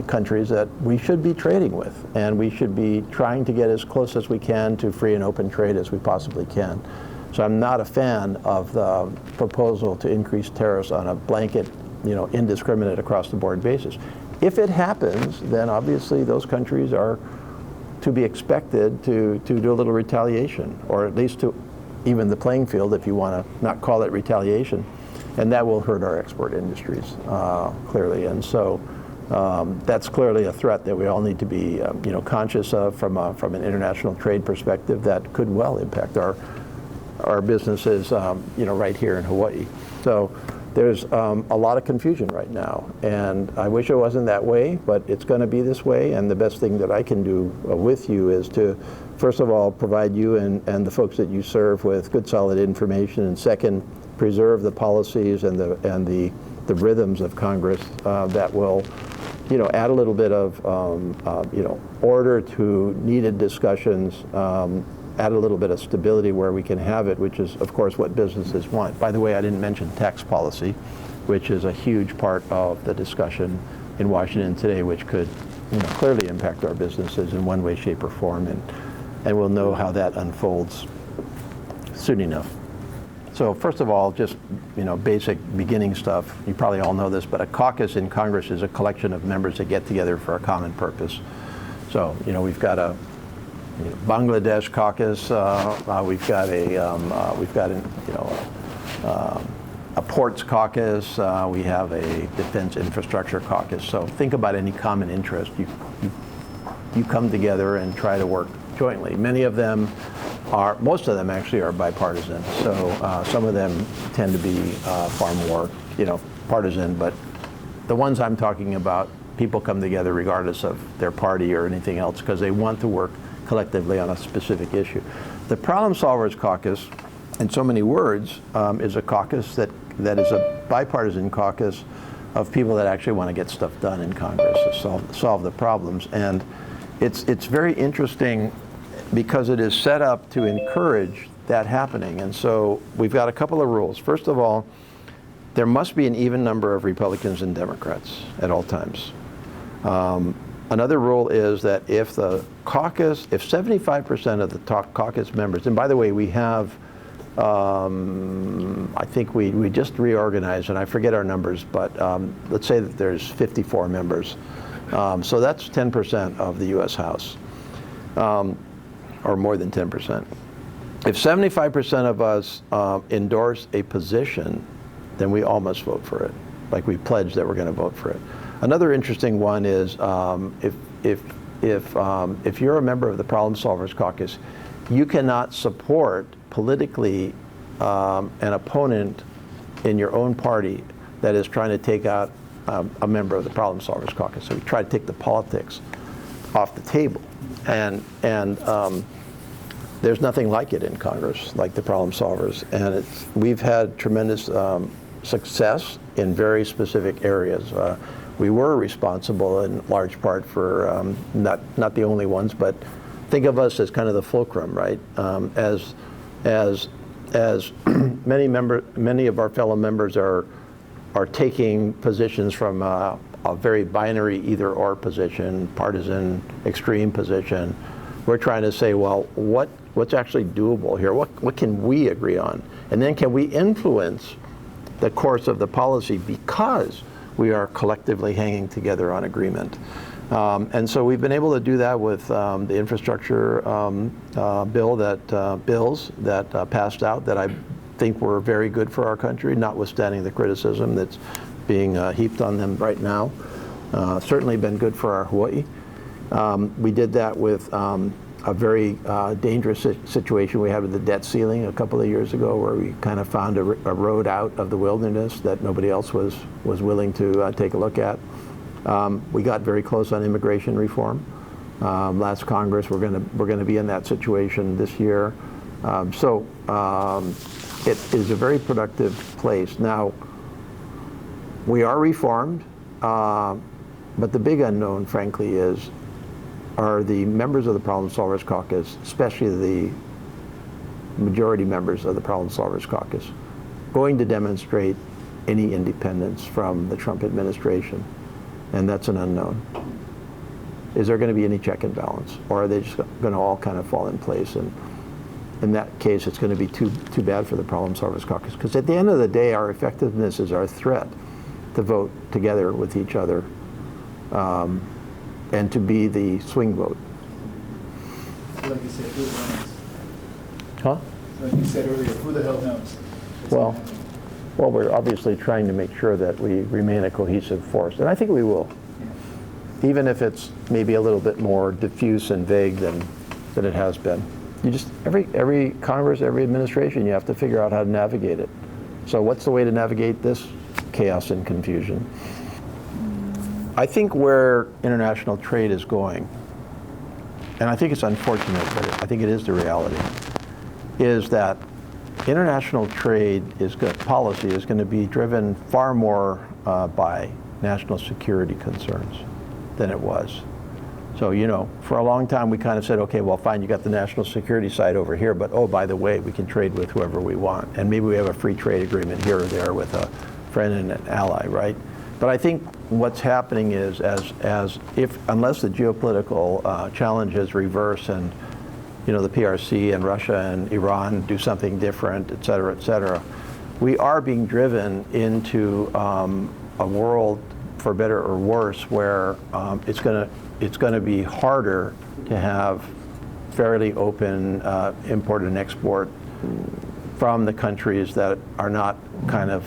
countries that we should be trading with, and we should be trying to get as close as we can to free and open trade as we possibly can. So I'm not a fan of the proposal to increase tariffs on a blanket, indiscriminate across the board basis. If it happens, then obviously those countries are to be expected to do a little retaliation, or at least to even the playing field, if you want to not call it retaliation, and that will hurt our export industries clearly. And so that's clearly a threat that we all need to be conscious of from an international trade perspective that could well impact our businesses right here in Hawaii. So there's a lot of confusion right now, and I wish it wasn't that way, but it's going to be this way, and the best thing that I can do with you is to, first of all, provide you and the folks that you serve with good solid information, and second, preserve the policies and the rhythms of Congress that will add a little bit of order to needed discussions, add a little bit of stability where we can have it, which is, of course, what businesses want. By the way, I didn't mention tax policy, which is a huge part of the discussion in Washington today, which could clearly impact our businesses in one way, shape, or form, and we'll know how that unfolds soon enough. So first of all, just basic beginning stuff. You probably all know this, but a caucus in Congress is a collection of members that get together for a common purpose. So we've got a Bangladesh caucus. We've got a ports caucus. We have a defense infrastructure caucus. So think about any common interest. You come together and try to work jointly. Most of them actually are bipartisan. So some of them tend to be far more partisan. But the ones I'm talking about, people come together regardless of their party or anything else because they want to work collectively on a specific issue. The Problem Solvers Caucus, in so many words, is a caucus that is a bipartisan caucus of people that actually want to get stuff done in Congress to solve the problems. And it's very interesting because it is set up to encourage that happening. And so we've got a couple of rules. First of all, there must be an even number of Republicans and Democrats at all times. Another rule is that if 75% of the caucus members, and by the way, we have, I think we just reorganized, and I forget our numbers, but let's say that there's 54 members. So that's 10% of the U.S. House, or more than 10%. If 75% of us endorse a position, then we all must vote for it. like we pledged that we're going to vote for it. Another interesting one is if you're a member of the Problem Solvers Caucus, you cannot support politically an opponent in your own party that is trying to take out a member of the Problem Solvers Caucus. So we try to take the politics off the table. And there's nothing like it in Congress, like the Problem Solvers. And we've had tremendous success in very specific areas. We were responsible in large part for, not the only ones, but think of us as kind of the fulcrum, right? As many of our fellow members are taking positions from a very binary either-or position, partisan, extreme position. We're trying to say, well, what's actually doable here? What can we agree on? And then can we influence the course of the policy because we are collectively hanging together on agreement? And so we've been able to do that with the infrastructure bills that passed out that I think were very good for our country, notwithstanding the criticism that's being heaped on them right now. Certainly been good for our Hawaii. We did that with a very dangerous situation we had with the debt ceiling a couple of years ago, where we kind of found a road out of the wilderness that nobody else was willing to take a look at. We got very close on immigration reform. Last Congress, we're going to be in that situation this year. It is a very productive place. Now, we are reformed, but the big unknown, frankly, are the members of the Problem Solvers Caucus, especially the majority members of the Problem Solvers Caucus, going to demonstrate any independence from the Trump administration. And that's an unknown. Is there going to be any check and balance? Or are they just going to all kind of fall in place? And in that case, it's going to be too bad for the Problem Solvers Caucus. Because at the end of the day, our effectiveness is our threat to vote together with each other and to be the swing vote. Like you said, who the hell knows? Huh? Like you said earlier, who the hell knows? Well, we're obviously trying to make sure that we remain a cohesive force, and I think we will, even if it's maybe a little bit more diffuse and vague than it has been. You just every Congress, every administration, you have to figure out how to navigate it. So, what's the way to navigate this chaos and confusion? I think where international trade is going, and I think it's unfortunate, but I think it is the reality, is that international trade policy is going to be driven far more by national security concerns than it was. So, for a long time we kind of said, okay, well, fine, you got the national security side over here, but oh, by the way, we can trade with whoever we want. And maybe we have a free trade agreement here or there with a friend and an ally, right? But I think what's happening is unless the geopolitical challenges reverse and the PRC and Russia and Iran do something different, et cetera, we are being driven into a world, for better or worse, where it's going to be harder to have fairly open import and export from the countries that are not kind of,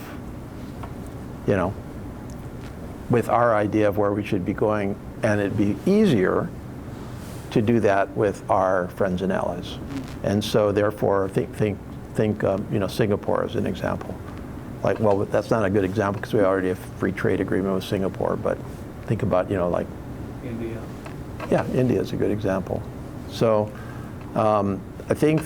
with our idea of where we should be going, and it'd be easier to do that with our friends and allies. And so therefore, think Singapore as an example. Like, well, that's not a good example because we already have a free trade agreement with Singapore, but think about, like India. Yeah, India is a good example. So I think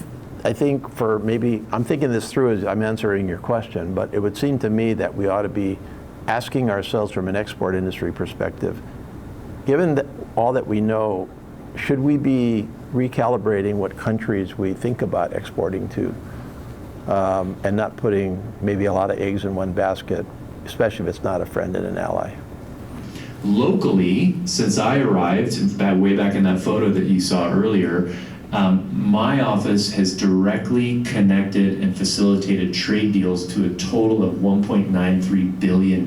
for maybe, I'm thinking this through as I'm answering your question, but it would seem to me that we ought to be asking ourselves from an export industry perspective, given all that we know, should we be recalibrating what countries we think about exporting to and not putting maybe a lot of eggs in one basket, especially if it's not a friend and an ally? Locally, since I arrived way back in that photo that you saw earlier, my office has directly connected and facilitated trade deals to a total of $1.93 billion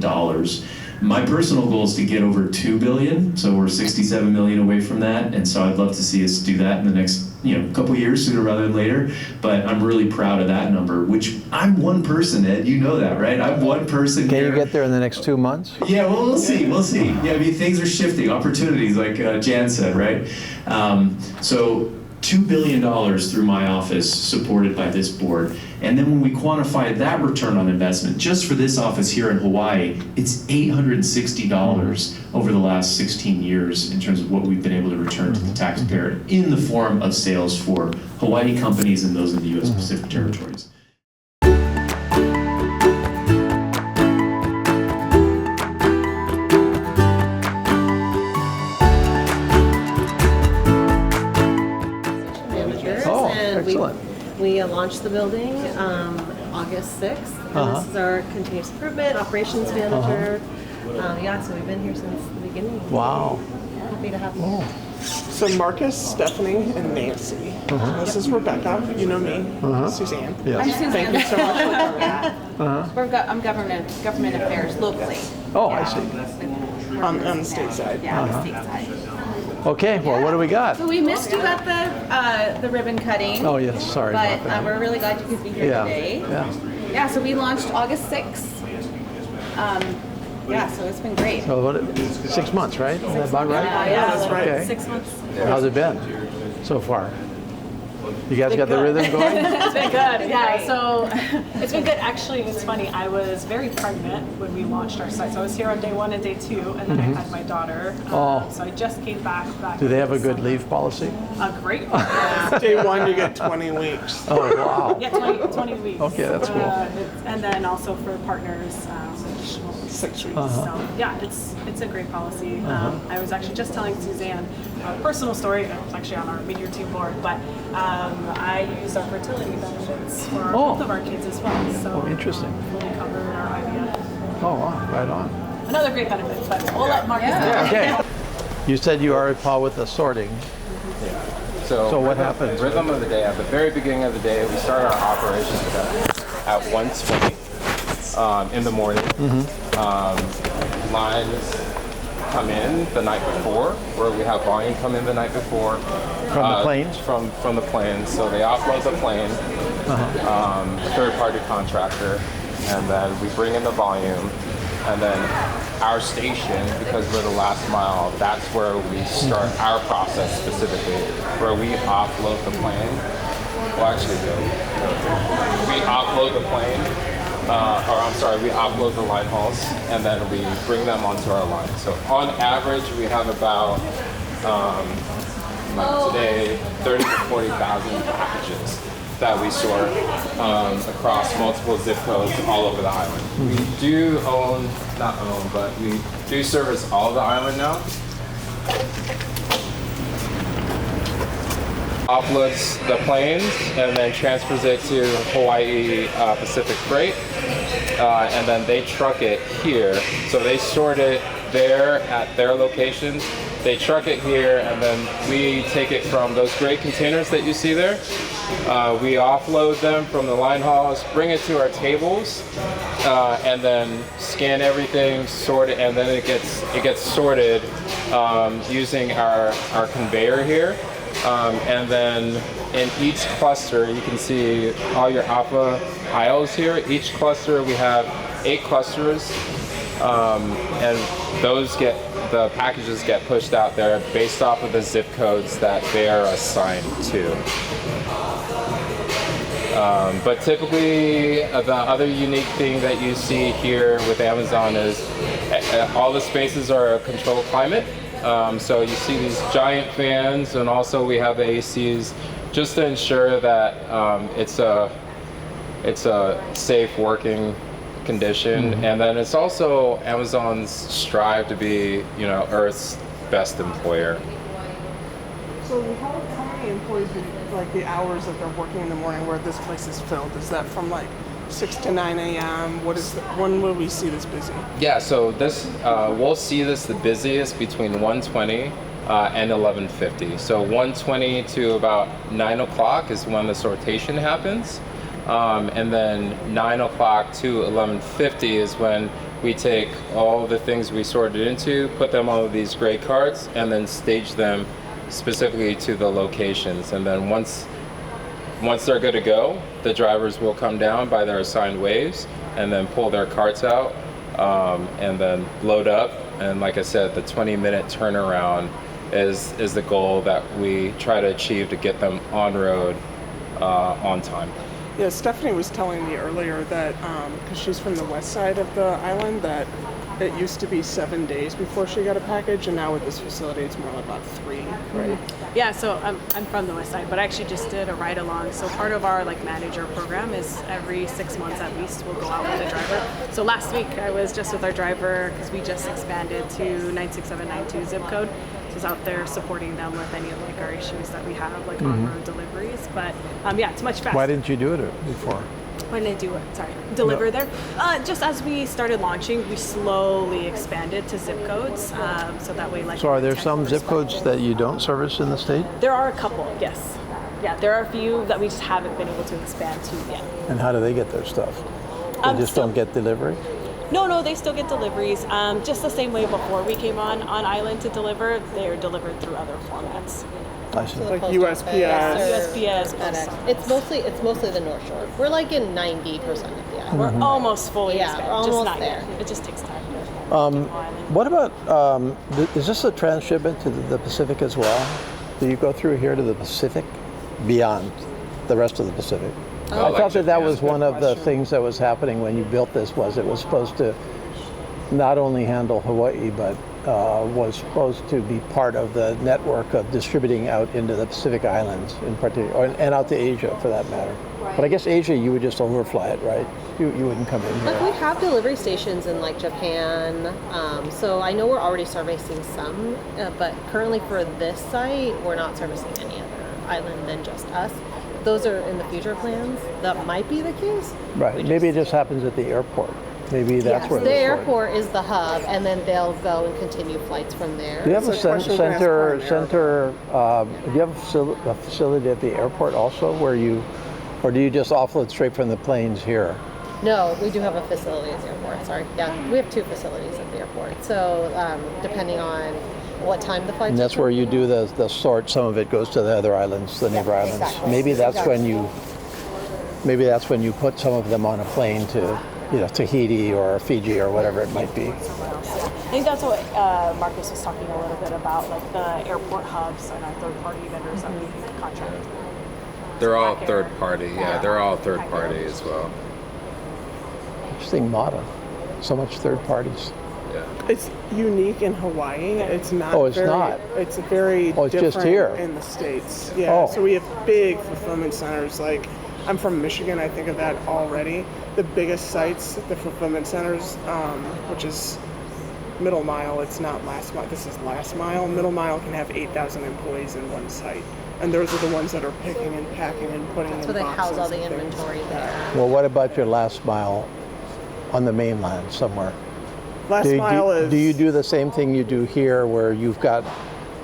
My personal goal is to get over 2 billion, so we're 67 million away from that, and so I'd love to see us do that in the next couple years, sooner rather than later. But I'm really proud of that number, which I'm one person, Ed, you know that, right? I'm one person. Can you get there in the next 2 months? Yeah, well, we'll see. Yeah, I mean, things are shifting, opportunities, like Jan said, right? So $2 billion through my office, supported by this board. And then when we quantify that return on investment, just for this office here in Hawaii, it's $860 over the last 16 years in terms of what we've been able to return to the taxpayer in the form of sales for Hawaii companies and those in the U.S. Pacific territories. Excellent. We launched the building August 6th, and this is our continuous improvement operations manager. Yeah, so we've been here since the beginning. Wow. Happy to have you. So Marcus, Stephanie, and Nancy. This is Rebecca. You know me, Suzanne. Yes. I'm Suzanne. Thank you so much for coming. I'm government affairs locally. Oh, I see. On the state side. Yeah, on the state side. Okay, well, what do we got? So we missed you at the ribbon cutting. Oh, yes, sorry But about that. we're really glad you could be here today. Yeah, so we launched August 6th. Yeah, so it's been great. So what, 6 months, right? Is that about right? Yeah, that's right. Okay. 6 months. How's it been so far? You guys got the rhythm going? It's been good, yeah. So it's been good. Actually, it's funny. I was very pregnant when we launched our site. So I was here on day 1 and day 2, and then I had my daughter. So I just came back. Do they have a good leave policy? A great one. Day 1, you get 20 weeks. Oh, wow. Yeah, 20 weeks. Okay, that's cool. And then also for partners, additional 6 weeks. So yeah, it's a great policy. I was actually just telling Suzanne a personal story. It's actually on our Meteor 2 board, but I used our fertility benefits for both of our kids as well. So interesting. Fully covered our IVF. Oh, wow, right on. Another great benefit, but we'll let Marcus know. Okay. You said you are Paul with the sorting. So what happens? Rhythm of the day. At the very beginning of the day, we start our operations at 1:20 in the morning. Lines come in the night before, where we have volume come in the night before. From the planes? From the planes. So they offload the plane, third-party contractor, and then we bring in the volume. And then our station, because we're the last mile, that's where we start our process specifically, where we offload the plane. Well, actually, we offload the plane, we offload the line hauls, and then we bring them onto our line. So on average, we have about, today, 30 to 40,000 packages that we sort across multiple zip codes all over the island. We do but we do service all the island now. Offloads the planes and then transfers it to Hawaii Pacific Freight, and then they truck it here. So they sort it there at their locations. They truck it here, and then we take it from those gray containers that you see there. We offload them from the line hauls, bring it to our tables, and then scan everything, sort it, and then it gets sorted using our conveyor here. And then in each cluster, you can see all your APA aisles here. Each cluster, we have 8 clusters, and the packages get pushed out there based off of the zip codes that they are assigned to. But typically, the other unique thing that you see here with Amazon is all the spaces are a controlled climate. So you see these giant fans, and also we have the ACs just to ensure that it's a safe working condition. And then it's also Amazon's strive to be, Earth's best employer. So how many employees, like the hours that they're working in the morning where this place is filled? Is that from like 6 to 9 a.m.? When will we see this busy? Yeah, so this we'll see this the busiest between 1:20 and 11:50. So 1:20 to about 9 o'clock is when the sortation happens. And then 9 o'clock to 11:50 is when we take all the things we sorted into, put them on these gray carts, and then stage them specifically to the locations. And then once they're good to go, the drivers will come down by their assigned waves and then pull their carts out and then load up. And like I said, the 20-minute turnaround is the goal that we try to achieve to get them on road on time. Yeah, Stephanie was telling me earlier that, because she's from the west side of the island, that it used to be 7 days before she got a package, and now with this facility, it's more like about 3, right? Yeah, so I'm from the west side, but I actually just did a ride along. So part of our manager program is every 6 months at least we'll go out with a driver. So last week I was just with our driver because we just expanded to 96792 zip code. So I was out there supporting them with any of our issues that we have, on-road deliveries. But yeah, it's much faster. Why didn't you do it before? When they do it, deliver there. Just as we started launching, we slowly expanded to zip codes, so that way, So are there some zip codes that you don't service in the state? There are a couple, yes. Yeah, there are a few that we just haven't been able to expand to yet. And how do they get their stuff? They just don't get delivery? No, they still get deliveries. Just the same way before we came on island to deliver, they're delivered through other formats. I see. Like USPS. USPS, FedEx. It's mostly the North Shore. We're like in 90% of the island. We're almost fully expanded. we're almost just not there. yet. It just takes time. What about, is this a transshipment to the Pacific as well? Do you go through here to the Pacific beyond the rest of the Pacific? I thought that was one of the things that was happening when you built this, was it was supposed to not only handle Hawaii, but was supposed to be part of the network of distributing out into the Pacific Islands in particular, and out to Asia for that matter. But I guess Asia, you would just overfly it, right? You wouldn't come in here. We have delivery stations in Japan, so I know we're already servicing some, but currently for this site, we're not servicing any other island than just us. Those are in the future plans. That might be the case. Right. Maybe it just happens at the airport. Maybe that's where the airport is the hub, and then they'll go and continue flights from there. Do you have a center? Do you have a facility at the airport also, or do you just offload straight from the planes here? No, we do have a facility at the airport. Sorry, yeah, we have 2 facilities at the airport. So depending on what time the flights. And that's where you do the sort. Some of it goes to the other islands, the neighbor islands. Exactly. Maybe that's when you put some of them on a plane to Tahiti or Fiji or whatever it might be. I think that's what Marcus was talking a little bit about, the airport hubs and our third-party vendors that we contract with. They're all third party, they're all third party as well. Interesting model. So much third parties. Yeah. It's unique in Hawaii. It's not. Oh, it's not. It's very it's different just here in the States. Yeah. So we have big fulfillment centers. I'm from Michigan. I think of that already. The biggest sites, the fulfillment centers, which is Middle Mile. It's not Last Mile. This is Last Mile. Middle Mile can have 8,000 employees in one site. And those are the ones that are picking and packing and putting in boxes. So they house all the inventory there. Well, what about your last mile on the mainland somewhere? Do you do the same thing you do here, where you've got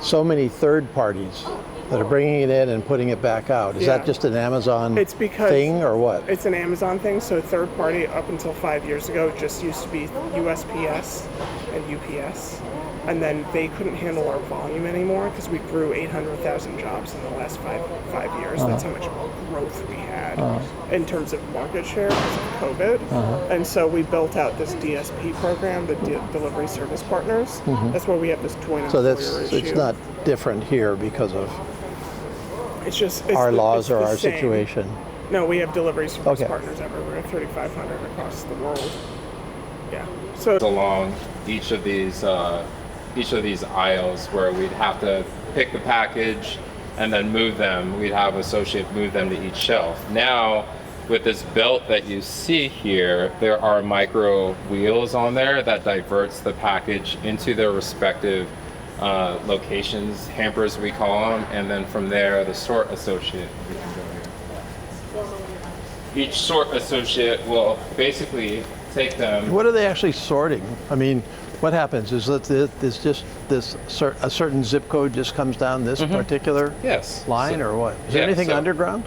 so many third parties that are bringing it in and putting it back out? Is that just an Amazon thing or what? It's an Amazon thing. So third party up until 5 years ago just used to be USPS and UPS. And then they couldn't handle our volume anymore because we grew 800,000 jobs in the last five years. That's how much growth we had in terms of market share because of COVID. And so we built out this DSP program, the Delivery Service Partners. That's where we have this joint employer issue. It's not different here because of our laws or our situation. No, we have Delivery Service Partners everywhere, 3,500 across the world. Yeah. So along each of these aisles where we'd have to pick the package and then move them. We'd have associate move them to each shelf. Now, with this belt that you see here, there are micro wheels on there that diverts the package into their respective locations, hampers we call them, and then from there, the sort associate. Each sort associate will basically take them. What are they actually sorting? I mean, what happens is that a certain zip code just comes down this particular line, or what? Is there anything underground?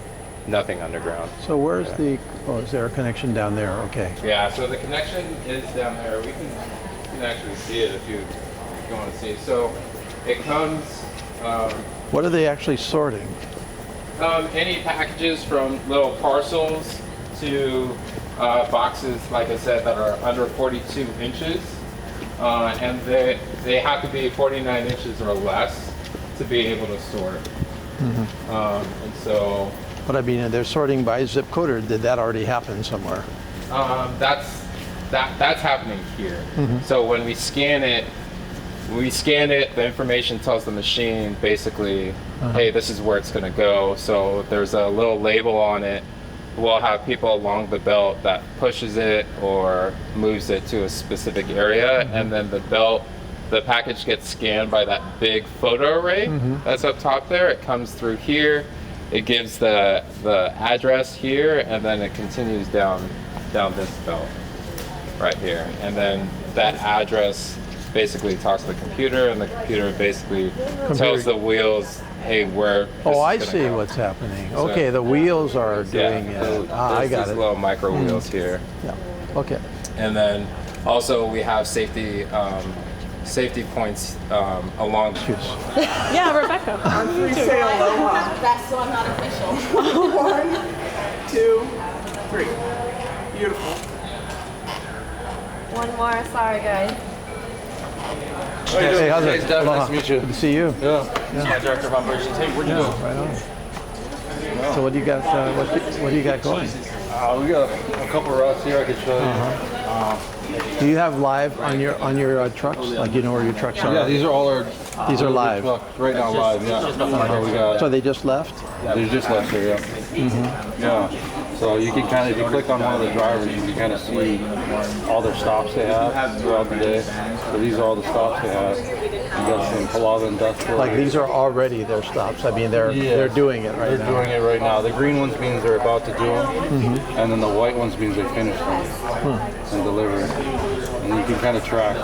nothing underground. So where's the, oh, is there a connection down there? Okay. Yeah, so the connection is down there. You can actually see it if you want to see. So it comes. What are they actually sorting? Any packages from little parcels to boxes, like I said, that are under 42 inches. And they have to be 49 inches or less to be able to sort. And so. But I mean, they're sorting by zip code, or did that already happen somewhere? That's happening here. So when we scan it, the information tells the machine basically, hey, this is where it's going to go. So there's a little label on it. We'll have people along the belt that pushes it or moves it to a specific area, and then the package gets scanned by that big photo array that's up top there. It comes through here. It gives the address here, and then it continues down this belt right here. And then that address basically talks to the computer, and the computer basically tells the wheels, hey, where this Oh, I is gonna see go. what's happening. So- Okay, the wheels are doing it. So I there's got these it. little micro wheels here. Yeah. Okay. And then also we have safety points along. Yeah, Rebecca. Say aloha. That's so I'm not official. 1, 2, 3. Beautiful. One more. Sorry, guys. Hey, how's it? Thanks, Devin. Nice to meet you. Good to see you. Yeah, Director of Operations. Hey, where'd you go? Right on. So what do you got? What do you got going? We got a couple of routes here I could show you. Do you have live on your trucks? Like, you know where your trucks are? Yeah, these are all our. These are live. Right now, live. Yeah. We got. So they just left? They just left here. Yeah. Yeah. So you can kind of, if you click on one of the drivers, you can kind of see all their stops they have throughout the day. So these are all the stops they have. You got some Palava Industrial. Like, these are already their stops. I mean, they're doing it right now. They're doing it right now. The green ones means they're about to do them, and then the white ones means they finished them and delivered. And you can kind of track,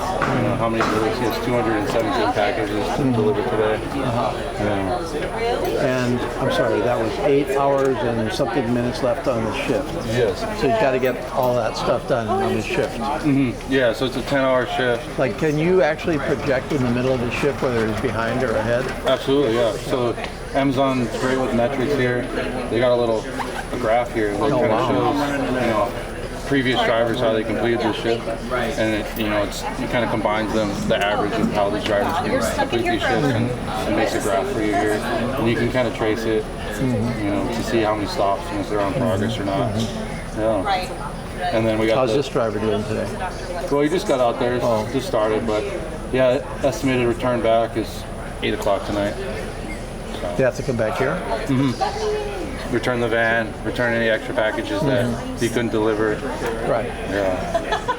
how many deliveries. He has 217 packages to deliver today. Yeah. And I'm sorry, that was 8 hours and something minutes left on the shift. Yes. So you've got to get all that stuff done on the shift. Yeah, so it's a 10-hour shift. Like, can you actually project in the middle of the shift whether it's behind or ahead? Absolutely, yeah. So Amazon's great with metrics here. They got a graph here that kind of shows, previous drivers how they completed this shift, and it kind of combines the average of how these drivers can complete these shifts and makes a graph for you here, and you can kind of trace it, to see how many stops and if they're on progress or not. Yeah. And then we got. How's this driver doing today? Well, he just got out there, just started, but yeah, estimated return back is 8 o'clock tonight. So. They have to come back here? Return the van, return any extra packages that he couldn't deliver. Right. Yeah.